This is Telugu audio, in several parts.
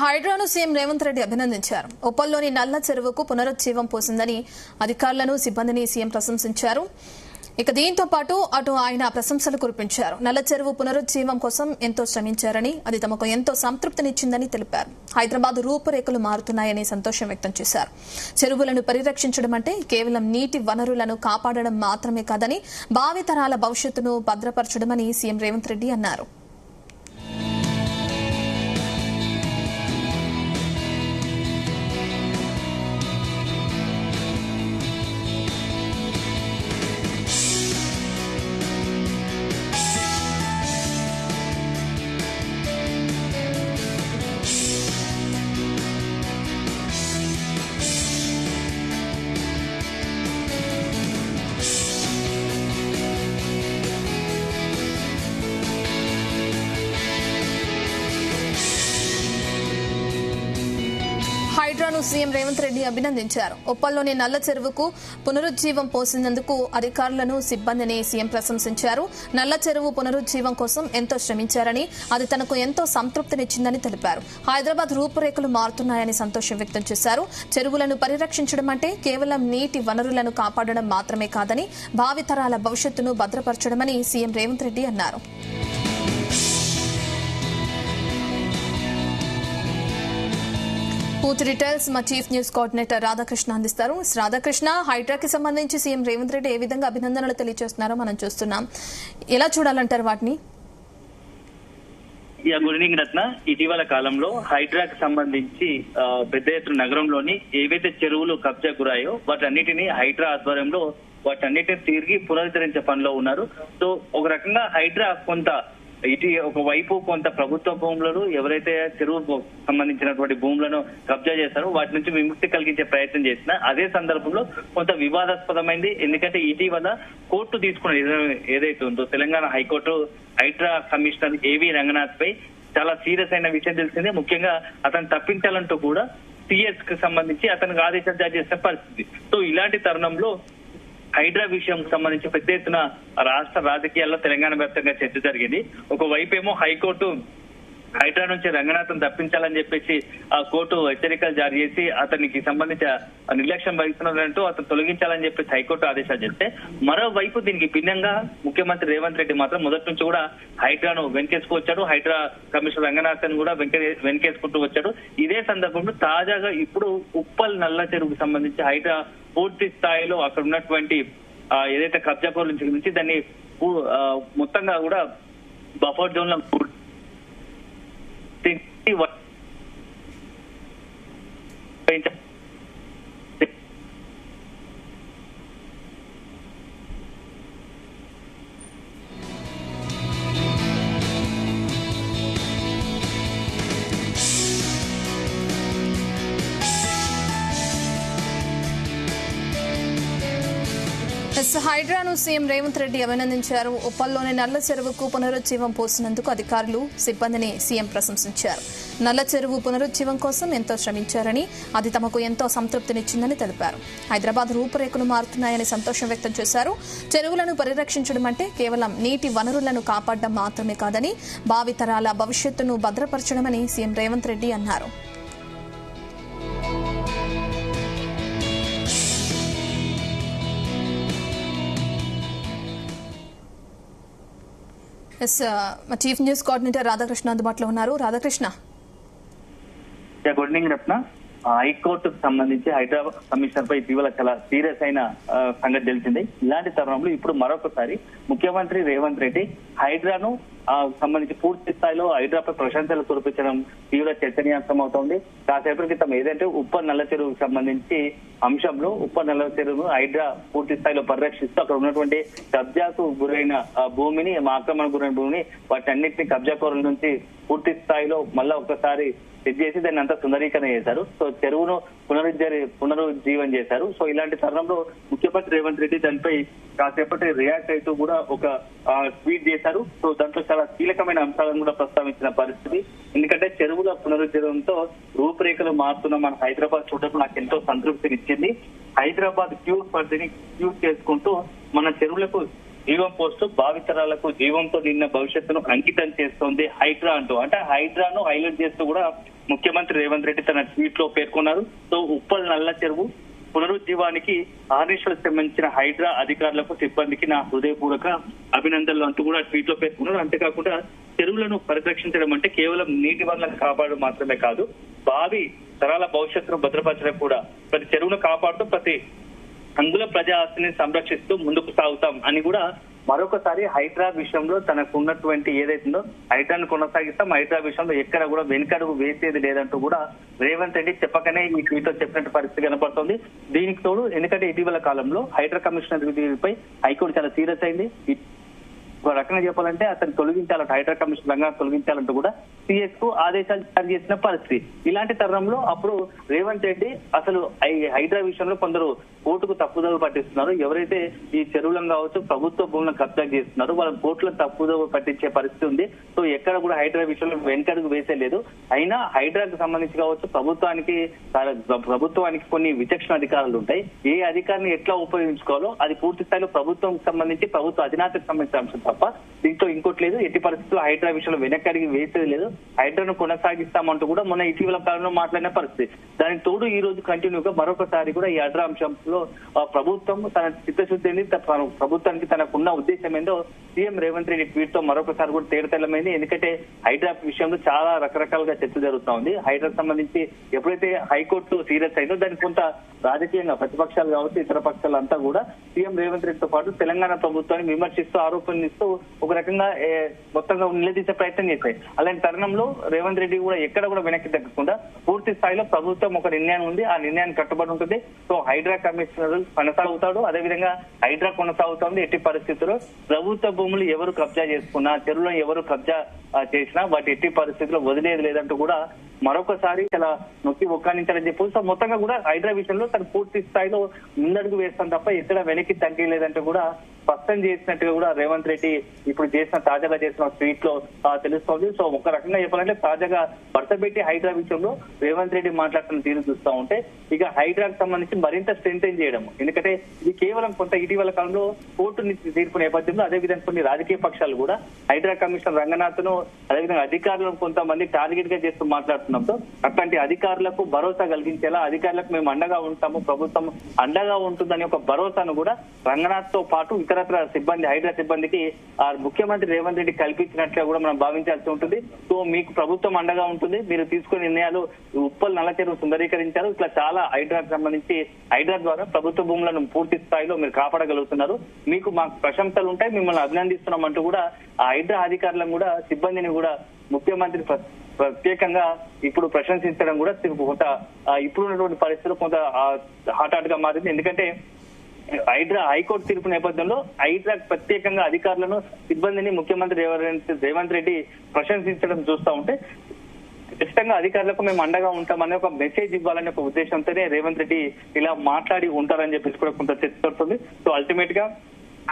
హైడ్రాను సీఎం రేవంత్ రెడ్డి అభినందించారు. ఉప్పల్లోని నల్ల చెరువుకు పునరుజ్జీవం పోసిందని అధికారులను సిబ్బందిని సీఎం ప్రశంసించారు. ఇక దీంతో పాటు అటు ఆయన ప్రశంసలు కురిపించారు. నల్ల చెరువు పునరుజ్జీవం కోసం ఎంతో శ్రమించారని, అది తమకు ఎంతో సంతృప్తినిచ్చిందని తెలిపారు. హైదరాబాద్ రూపురేఖలు మారుతున్నాయని సంతోషం వ్యక్తం చేశారు. చెరువులను పరిరక్షించడం అంటే కేవలం నీటి వనరులను కాపాడడం మాత్రమే కాదని, భావితరాల భవిష్యత్తును భద్రపరచడమని సీఎం రేవంత్ రెడ్డి అన్నారు. హైడ్రాను సీఎం రేవంత్ రెడ్డి అభినందించారు. ఉప్పల్లోని నల్ల చెరువుకు పునరుజ్జీవం పోసినందుకు అధికారులను సిబ్బందిని సీఎం ప్రశంసించారు. నల్ల చెరువు పునరుజ్జీవం కోసం ఎంతో శ్రమించారని, అది తనకు ఎంతో సంతృప్తినిచ్చిందని తెలిపారు. హైదరాబాద్ రూపురేఖలు మారుతున్నాయని సంతోషం వ్యక్తం చేశారు. చెరువులను పరిరక్షించడం అంటే కేవలం నీటి వనరులను కాపాడడం మాత్రమే కాదని, భావితరాల భవిష్యత్తును భద్రపరచడమని సీఎం రేవంత్ రెడ్డి అన్నారు. పూర్తి డీటెయిల్స్ మా చీఫ్ న్యూస్ కోఆర్డినేటర్ రాధాకృష్ణ అందిస్తారు. రాధాకృష్ణ, హైడ్రాకి సంబంధించి సీఎం రేవంత్ రెడ్డి ఏ విధంగా అభినందనలు తెలియజేస్తున్నారో మనం చూస్తున్నాం. ఎలా చూడాలంటారు వాటిని? గుడ్ ఈవినింగ్ రత్న. ఇటీవల కాలంలో హైడ్రాకి సంబంధించి పెద్ద ఎత్తున నగరంలోని ఏవైతే చెరువులు కబ్జా గురాయో వాటన్నిటిని హైడ్రా ఆధ్వర్యంలో వాటన్నిటిని తిరిగి పునరుద్ధరించే పనిలో ఉన్నారు. సో ఒక రకంగా హైడ్రా కొంత ఒకవైపు కొంత ప్రభుత్వ భూములను, ఎవరైతే చెరువు సంబంధించినటువంటి భూములను కబ్జా చేస్తారో వాటి నుంచి విముక్తి కలిగించే ప్రయత్నం చేసిన అదే సందర్భంలో కొంత వివాదాస్పదమైంది. ఎందుకంటే ఇటీవల కోర్టు తీసుకున్న ఏదైతే ఉందో తెలంగాణ హైకోర్టు హైడ్రా కమిషనర్ ఏవి రంగనాథ్ పై చాలా సీరియస్ అయిన విషయం తెలిసిందే. ముఖ్యంగా అతను తప్పించాలంటూ కూడా సిఎస్ కి సంబంధించి అతనికి ఆదేశాలు జారీ చేసిన పరిస్థితి. సో ఇలాంటి తరుణంలో హైడ్రా విషయం సంబంధించి పెద్ద ఎత్తున రాష్ట్ర రాజకీయాల్లో తెలంగాణ వ్యాప్తంగా చర్చ జరిగింది. ఒకవైపేమో హైకోర్టు హైడ్రా నుంచి రంగనాథన్ తప్పించాలని చెప్పేసి ఆ కోర్టు హెచ్చరికలు జారీ చేసి అతనికి సంబంధించి నిర్లక్ష్యం వహిస్తున్నదంటూ అతను తొలగించాలని చెప్పేసి హైకోర్టు ఆదేశాలు చేస్తే, మరోవైపు దీనికి భిన్నంగా ముఖ్యమంత్రి రేవంత్ రెడ్డి మాత్రం మొదటి నుంచి కూడా హైడ్రాను వెనకేసుకు వచ్చాడు. హైడ్రా కమిషనర్ రంగనాథన్ కూడా వెనకేసుకుంటూ వచ్చాడు. ఇదే సందర్భంలో తాజాగా ఇప్పుడు ఉప్పల్ నల్ల చెరువుకు సంబంధించి హైడ్రా పూర్తి స్థాయిలో అక్కడ ఉన్నటువంటి ఏదైతే కబ్జా కోర్ల నుంచి దాన్ని మొత్తంగా కూడా బఫర్ జోన్ లో హైడ్రాను సీఎం రేవంత్ రెడ్డి అభినందించారు. ఉప్పల్లోని నల్ల చెరువుకు పునరుజ్జీవం పోసినందుకు అధికారులు సిబ్బందిని సీఎం ప్రశంసించారు. నల్ల చెరువు పునరుజ్జీవం కోసం ఎంతో శ్రమించారని, అది తమకు ఎంతో సంతృప్తినిచ్చిందని తెలిపారు. హైదరాబాద్ రూపురేఖలు మారుతున్నాయని సంతోషం వ్యక్తం చేశారు. చెరువులను పరిరక్షించడం అంటే కేవలం నీటి వనరులను కాపాడడం మాత్రమే కాదని, భావితరాల భవిష్యత్తును భద్రపరచడమని సీఎం రేవంత్ రెడ్డి అన్నారు. చీఫ్ న్యూస్ కోఆర్డినేటర్ రాధాకృష్ణ అందుబాటులో ఉన్నారు. రాధాకృష్ణ, గుడ్ ఈవినింగ్ రత్న. హైకోర్టుకు సంబంధించి హైదరాబాద్ కమిషనర్ పై ఇటీవల చాలా సీరియస్ అయిన సంగతి తెలిసింది. ఇలాంటి తరుణంలో ఇప్పుడు మరొకసారి ముఖ్యమంత్రి రేవంత్ రెడ్డి హైడ్రాను సంబంధించి పూర్తి స్థాయిలో హైడ్రాపై ప్రశంసలు కురిపించడం తీవ్ర చర్చనీయాంశం అవుతోంది. కాసేపటి క్రితం ఏదంటే ఉప్పల్ నల్ల చెరువుకు సంబంధించి అంశంలో ఉప్పల్ నల్ల చెరువును హైడ్రా పూర్తి స్థాయిలో పరిరక్షిస్తూ అక్కడ ఉన్నటువంటి కబ్జాకు గురైన భూమిని, ఆక్రమణకు గురైన భూమిని వాటన్నిటిని కబ్జా కోరల నుంచి పూర్తి స్థాయిలో మళ్ళా ఒకసారి సెట్ చేసి దాన్ని అంతా సుందరీకరణ చేశారు. సో చెరువును పునరుజ్జీవం చేశారు. సో ఇలాంటి తరుణంలో ముఖ్యమంత్రి రేవంత్ రెడ్డి దానిపై కాసేపటి రియాక్ట్ అవుతూ కూడా ఒక ట్వీట్ చేశారు. సో దాంట్లో చాలా కీలకమైన అంశాలను కూడా ప్రస్తావించిన పరిస్థితి. ఎందుకంటే చెరువుల పునరుజ్జీవంతో రూపురేఖలు మారుతున్న మన హైదరాబాద్ చూడటం నాకు ఎంతో సంతృప్తినిచ్చింది. హైదరాబాద్ క్యూర్ పరిధిని క్యూర్ చేసుకుంటూ మన చెరువులకు జీవం పోస్తూ భావితరాలకు జీవంతో నిన్న భవిష్యత్తును అంకితం చేస్తోంది హైడ్రా అంటూ. అంటే హైడ్రాను హైలైట్ చేస్తూ కూడా ముఖ్యమంత్రి రేవంత్ రెడ్డి తన ట్వీట్ లో పేర్కొన్నారు. సో ఉప్పల్ నల్ల చెరువు పునరుజ్జీవానికి ఆర్నిషలు సంబంధించిన హైడ్రా అధికారులకు సిబ్బందికి నా హృదయపూర్వక అభినందనలు అంటూ కూడా ట్వీట్ లో పేర్కొన్నారు. అంతేకాకుండా చెరువులను పరిరక్షించడం అంటే కేవలం నీటి వనరులను కాపాడడం మాత్రమే కాదు, భావి తరాల భవిష్యత్తును భద్రపరచడం కూడా. ప్రతి చెరువును కాపాడుతూ ప్రతి అంగుళ ప్రజా ఆస్తిని సంరక్షిస్తూ ముందుకు సాగుతాం అని కూడా మరొకసారి హైడ్రా విషయంలో తనకు ఉన్నటువంటి ఏదైతుందో హైడ్రాను కొనసాగిస్తాం, హైడ్రా విషయంలో ఎక్కడ కూడా వెనుకడుగు వేసేది లేదంటూ కూడా రేవంత్ రెడ్డి చెప్పకనే ఈ ట్వీట్ లో చెప్పినట్టు పరిస్థితి కనపడుతుంది. దీనికి తోడు ఎందుకంటే ఇటీవల కాలంలో హైడ్రా కమిషనర్ పై హైకోర్టు చాలా సీరియస్ అయింది. ఒక రకంగా చెప్పాలంటే అతను తొలగించాలంటే హైడ్రా కమిషన్ రంగా తొలగించాలంటూ కూడా సిఎస్ కు ఆదేశాలు జారీ చేసిన పరిస్థితి. ఇలాంటి తరుణంలో అప్పుడు రేవంత్ రెడ్డి అసలు హైడ్రా విషయంలో కొందరు కోర్టుకు తప్పుదోవ పట్టిస్తున్నారు. ఎవరైతే ఈ చెరువులను కావచ్చు ప్రభుత్వ భూములను కబ్జా చేస్తున్నారు వాళ్ళ కోర్టులో తప్పుదోవ పట్టించే పరిస్థితి ఉంది. సో ఎక్కడ కూడా హైడ్రా విషయంలో వెనకడుగు వేసేలేదు. అయినా హైడ్రాకు సంబంధించి కావచ్చు ప్రభుత్వానికి కొన్ని విచక్షణ అధికారాలు ఉంటాయి. ఏ అధికారిని ఎట్లా ఉపయోగించుకోవాలో అది పూర్తి స్థాయిలో ప్రభుత్వం సంబంధించి ప్రభుత్వ అధినేతకు సంబంధించిన అంశం తప్ప దీంతో ఇంకోటి లేదు. ఎట్టి పరిస్థితుల్లో హైడ్రా విషయంలో వెనకడిగి వేసేది లేదు. హైడ్రాను కొనసాగిస్తామంటూ కూడా మొన్న ఇటీవల కాలంలో మాట్లాడిన పరిస్థితి. దానికి తోడు ఈ రోజు కంటిన్యూగా మరొకసారి కూడా ఈ హైడ్రా అంశంలో ప్రభుత్వం తన చిత్తశుద్ధిని ప్రభుత్వానికి తనకున్న ఉద్దేశం ఏందో సీఎం రేవంత్ రెడ్డి ట్వీట్ తో మరొకసారి కూడా తేడతెల్లమైంది. ఎందుకంటే హైడ్రా విషయంలో చాలా రకరకాలుగా చర్చ జరుగుతా ఉంది. హైడ్రాకు సంబంధించి ఎప్పుడైతే హైకోర్టు సీరియస్ అయిందో దానికి కొంత రాజకీయంగా ప్రతిపక్షాలు కావచ్చు ఇతర పక్షాలంతా కూడా సీఎం రేవంత్ రెడ్డితో పాటు తెలంగాణ ప్రభుత్వాన్ని విమర్శిస్తూ ఆరోపణలిస్తూ ఒక రకంగా మొత్తంగా నిలదీసే ప్రయత్నం చేశాయి. అలాంటి తరుణంలో రేవంత్ రెడ్డి కూడా ఎక్కడ కూడా వెనక్కి తగ్గకుండా పూర్తి స్థాయిలో ప్రభుత్వం ఒక నిర్ణయం ఉంది, ఆ నిర్ణయానికి కట్టుబడి ఉంటుంది. సో హైడ్రా కమిషనర్ కొనసాగుతాడు, అదేవిధంగా హైడ్రా కొనసాగుతుంది. ఎట్టి పరిస్థితుల్లో ప్రభుత్వ భూములు ఎవరు కబ్జా చేసుకున్నా చెరువులను ఎవరు కబ్జా చేసినా వాటి ఎట్టి పరిస్థితుల్లో వదిలేది లేదంటూ కూడా మరొకసారి చాలా నొక్కి ఒక్కానించాలని చెప్పి సో మొత్తంగా కూడా హైడ్రా విషయంలో తను పూర్తి స్థాయిలో ముందడుగు వేస్తాం తప్ప ఎక్కడ వెనక్కి తగ్గలేదంటూ కూడా స్పష్టం చేసినట్టుగా కూడా రేవంత్ రెడ్డి ఇప్పుడు తాజాగా చేసిన ట్వీట్ లో తెలుస్తోంది. సో ఒక రకంగా చెప్పాలంటే తాజాగా భర్తపెట్టి హైడ్రా విషయంలో రేవంత్ రెడ్డి మాట్లాడుతున్న తీరు చూస్తూ ఉంటే ఇక హైడ్రాకు సంబంధించి మరింత స్ట్రెంథెన్ చేయడం. ఎందుకంటే ఇది కేవలం కొంత ఇటీవల కాలంలో కోర్టు తీర్పు నేపథ్యంలో అదేవిధంగా కొన్ని రాజకీయ పక్షాలు కూడా హైడ్రా కమిషనర్ రంగనాథ్ను అదేవిధంగా అధికారులను కొంతమంది టార్గెట్ గా చేస్తూ మాట్లాడుతున్నాంతో అట్లాంటి అధికారులకు భరోసా కలిగించేలా అధికారులకు మేము అండగా ఉంటాము, ప్రభుత్వం అండగా ఉంటుందని ఒక భరోసాను కూడా రంగనాథ్ తో పాటు ఇతరత్ర సిబ్బంది హైడ్రా సిబ్బందికి ముఖ్యమంత్రి రేవంత్ రెడ్డి కల్పించినట్లుగా కూడా మనం భావించాల్సి ఉంటుంది. సో మీకు ప్రభుత్వం అండగా ఉంటుంది, మీరు తీసుకునే నిర్ణయాలు ఉప్పల్ నల్ల చెరువు సుందరీకరించారు, ఇట్లా చాలా హైడ్రాకు సంబంధించి హైడ్రా ద్వారా ప్రభుత్వ భూములను పూర్తి స్థాయిలో మీరు కాపాడగలుగుతున్నారు, మీకు మాకు ప్రశంసలు ఉంటాయి, మిమ్మల్ని అభినందిస్తున్నాం అంటూ కూడా ఆ హైడ్రా అధికారులను కూడా సిబ్బందిని కూడా ముఖ్యమంత్రి ప్రత్యేకంగా ఇప్పుడు ప్రశంసించడం కూడా కొంత ఇప్పుడున్నటువంటి పరిస్థితులు కొంత హాట్ గా మారింది. ఎందుకంటే హైకోర్టు తీర్పు నేపథ్యంలో హైడ్రా ప్రత్యేకంగా అధికారులను సిబ్బందిని ముఖ్యమంత్రి రేవంత్ రెడ్డి ప్రశంసించడం చూస్తూ ఉంటే ఖచ్చితంగా అధికారులకు మేము అండగా ఉంటామని ఒక మెసేజ్ ఇవ్వాలనే ఒక ఉద్దేశంతోనే రేవంత్ రెడ్డి ఇలా మాట్లాడి ఉంటారని చెప్పేసి కూడా కొంత చర్చ జరుగుతుంది. సో అల్టిమేట్ గా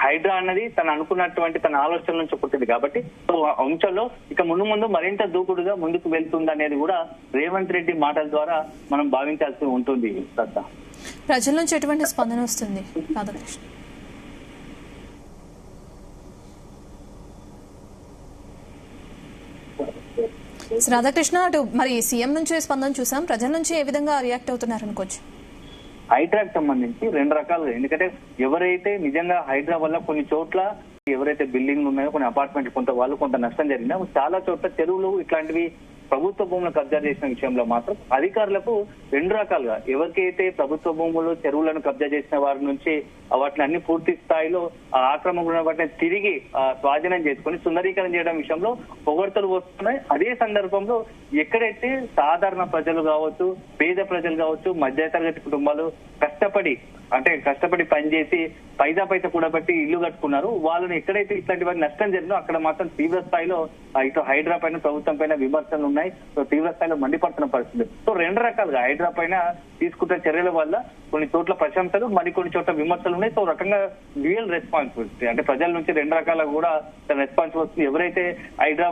హైడ్రా అన్నది తను అనుకున్నటువంటి తన ఆలోచనల నుంచి పుట్టింది కాబట్టి సో అంశంలో ఇక ముందు మరింత దూకుడుగా ముందుకు వెళ్తుంది అనేది కూడా రేవంత్ రెడ్డి మాటల ద్వారా మనం భావించాల్సి ఉంటుంది. ప్రజల నుంచి ఎటువంటి స్పందన వస్తుంది రాధాకృష్ణ? రాధాకృష్ణ అటు మరి సీఎం నుంచి స్పందన చూసాం, ప్రజల నుంచి ఏ విధంగా రియాక్ట్ అవుతున్నారు అనుకోవచ్చు? హైడ్రాకి సంబంధించి రెండు రకాలుగా, ఎందుకంటే ఎవరైతే నిజంగా హైడ్రా వల్ల కొన్ని చోట్ల ఎవరైతే బిల్డింగ్లు ఉన్నాయో కొన్ని అపార్ట్మెంట్ కొంత నష్టం జరిగినా చాలా చోట్ల చెరువులు ఇట్లాంటివి ప్రభుత్వ భూములను కబ్జా చేసిన విషయంలో మాత్రం అధికారులకు రెండు రకాలుగా ఎవరికైతే ప్రభుత్వ భూములు చెరువులను కబ్జా చేసిన వారి నుంచి వాటిని అన్ని పూర్తి స్థాయిలో ఆక్రమణ వాటిని తిరిగి స్వాధీనం చేసుకుని సుందరీకరణ చేయడం విషయంలో పొగడ్తలు వస్తున్నాయి. అదే సందర్భంలో ఎక్కడైతే సాధారణ ప్రజలు కావచ్చు, పేద ప్రజలు కావచ్చు, మధ్యతరగతి కుటుంబాలు కష్టపడి పనిచేసి పైసా కూడబట్టి ఇల్లు కట్టుకున్నారు, వాళ్ళని ఎక్కడైతే ఇట్లాంటి వారి నష్టం జరిగిందో అక్కడ మాత్రం తీవ్ర స్థాయిలో ఇటు హైడ్రా పైన ప్రభుత్వం పైన విమర్శలు ఉన్నాయి. సో తీవ్ర స్థాయిలో మండిపడుతున్న పరిస్థితి. సో రెండు రకాలుగా హైడ్రా పైన తీసుకుంటున్న చర్యల వల్ల కొన్ని చోట్ల ప్రశంసలు, మరికొన్ని చోట్ల విమర్శలు ఉన్నాయి. సో రకంగా డ్యూయల్ రెస్పాన్సిబిలిటీ అంటే ప్రజల నుంచి రెండు రకాల కూడా రెస్పాన్స్ వస్తుంది. ఎవరైతే హైడ్రా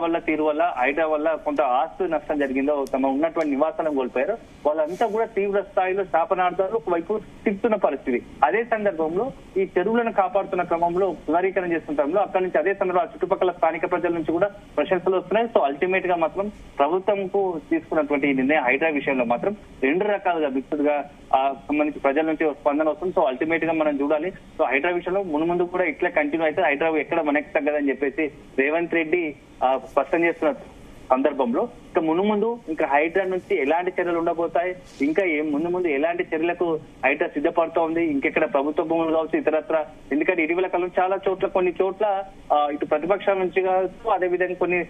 వల్ల కొంత ఆస్తి నష్టం జరిగిందో, తమ ఉన్నటువంటి నివాసాలను కోల్పోయారో వాళ్ళంతా కూడా తీవ్ర స్థాయిలో శాపనార్థాలు ఒకవైపు తిప్పుతున్న పరిస్థితి. పరిస్థితి. అదే సందర్భంలో ఈ చెరువులను కాపాడుతున్న క్రమంలో పునరీకరణ చేస్తున్న క్రమంలో అక్కడి నుంచి అదే సందర్భంలో ఆ చుట్టుపక్కల స్థానిక ప్రజల నుంచి కూడా ప్రశంసలు వస్తున్నాయి. సో అల్టిమేట్ గా మాత్రం ప్రభుత్వంకు తీసుకున్నటువంటి ఈ నిర్ణయం హైడ్రా విషయంలో మాత్రం రెండు రకాలుగా మిక్స్డ్ గా సంబంధించి ప్రజల నుంచి స్పందన వస్తుంది. సో అల్టిమేట్ గా మనం చూడాలి. సో హైడ్రా విషయంలో ముందు కూడా ఇట్లా కంటిన్యూ అయితే హైడ్రా ఎక్కడ మనకి తగ్గదని చెప్పేసి రేవంత్ రెడ్డి స్పష్టం చేస్తున్న సందర్భంలో ఇంకా ముందు ఇంకా హైడ్రా నుంచి ఎలాంటి చర్యలు ఉండబోతాయి, ఇంకా ముందు ఎలాంటి చర్యలకు హైడ్రా సిద్ధపడుతూ ఉంది, ఇంకెక్కడ ప్రభుత్వ భూములు కావచ్చు ఇతరత్ర. ఎందుకంటే ఇటీవల కాలం చాలా చోట్ల కొన్ని చోట్ల ఇటు ప్రతిపక్షాల నుంచి కావచ్చు అదేవిధంగా కొన్ని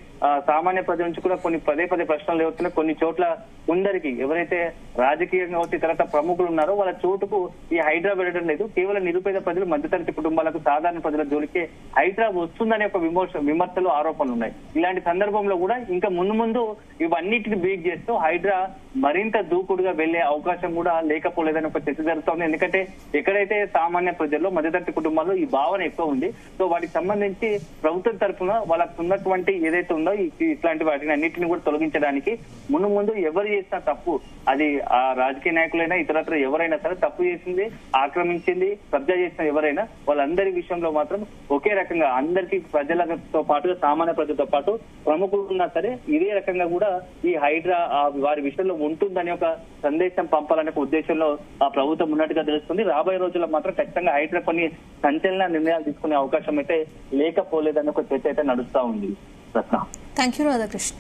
సామాన్య ప్రజల నుంచి కూడా కొన్ని పదే ప్రశ్నలు లేవుతున్నాయి. కొన్ని చోట్ల కొందరికి ఎవరైతే రాజకీయంగా కావచ్చు ఇతరత్ర ప్రముఖులు ఉన్నారో వాళ్ళ చోటుకు ఈ హైడ్రా వెళ్ళడం లేదు. కేవలం నిరుపేద ప్రజలు మధ్యతరగతి కుటుంబాలకు సాధారణ ప్రజల జోలికే హైడ్రా వస్తుందనే ఒక విమర్శలు ఆరోపణలు ఉన్నాయి. ఇలాంటి సందర్భంలో కూడా ఇంకా ముందు ఇవన్నిటిని బీట్ చేస్తూ హైడ్రా మరింత దూకుడుగా వెళ్లే అవకాశం కూడా లేకపోలేదని ఒక చర్చ జరుగుతోంది. ఎందుకంటే ఎక్కడైతే సామాన్య ప్రజల్లో మధ్యతరగతి కుటుంబాల్లో ఈ భావన ఎక్కువ ఉంది. సో వాటికి సంబంధించి ప్రభుత్వం తరఫున వాళ్ళకు ఉన్నటువంటి ఏదైతే ఉందో ఇట్లాంటి వాటిని అన్నింటినీ కూడా తొలగించడానికి ముందు ఎవరు చేసిన తప్పు, అది ఆ రాజకీయ నాయకులైనా ఇతరత్ర ఎవరైనా సరే తప్పు చేసింది, ఆక్రమించింది, కబ్జా చేసిన ఎవరైనా వాళ్ళందరి విషయంలో మాత్రం ఒకే రకంగా అందరికీ ప్రజలతో పాటుగా సామాన్య ప్రజలతో పాటు ప్రముఖులు ఉన్నా సరే ఇదే రకంగా కూడా ఈ హైడ్రా వారి విషయంలో ఉంటుందనే ఒక సందేశం పంపాలనే ఉద్దేశంలో ఆ ప్రభుత్వం ఉన్నట్టుగా తెలుస్తుంది. రాబోయే రోజుల్లో మాత్రం ఖచ్చితంగా హైడ్రా కొన్ని సంచలన నిర్ణయాలు తీసుకునే అవకాశం అయితే లేకపోలేదని ఒక చర్చ అయితే నడుస్తా ఉంది. Thank you Radhakrishna.